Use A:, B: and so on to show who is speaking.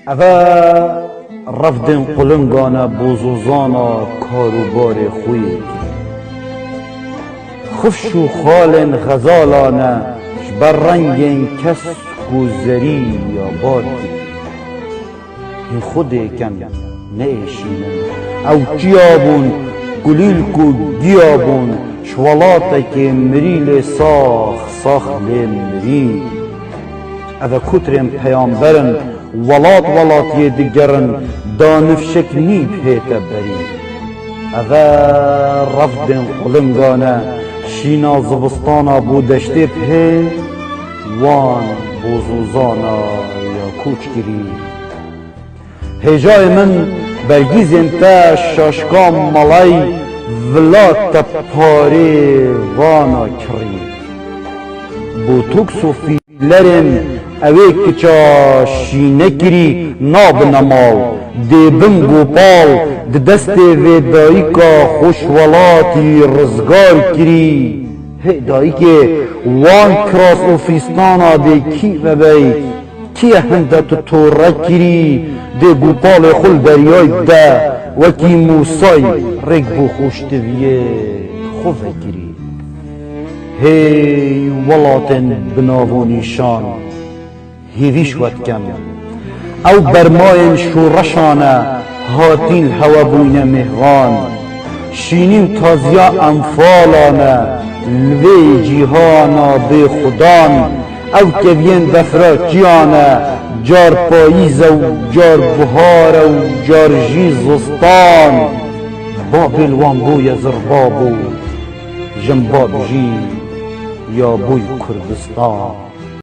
A: اوه رفدن قلنگانا بوزوزانا کاروبار خوی خفش و خالن غزالانا بر رنگین کس گذری یا بارکی این خود کن نیشینن او کیابون گلیل کو گیابون شوالاتا که مریل ساخ مریل اوه کترین پیامبرن ولات دیگرن دانفشک نیب هیتا بری اوه رفدن قلنگانه شینا زبستانا بودشتی پی وان بوزوزانا یا کوچگیری هجای من برگیزین تا شاشکام ملای ولات پاری وانا کری بوتوکس و فیلرین اوه کچا شینه کری ناب نمال دیبن گوپال دست ویدایی که خوشولاتی رزگار کری هدایی که وان کراس اوفیستانا دی کی ببی کی هندت توره کری دی گوپال خل دریای ده وکی موسای رگ بو خوشتویه خوفه کری هی ولاتن بناوانیشان هیویش ود کم او برماین شورشانه هاتین هوا بوین مهوان شینیم تازیا انفالانه لوی جیهانا به خدان او کوین دفراچیانه جار پاییز و جار بهار و جار جیزستان بابل وان بوی زربابو جنباب جی یا بوی کردستان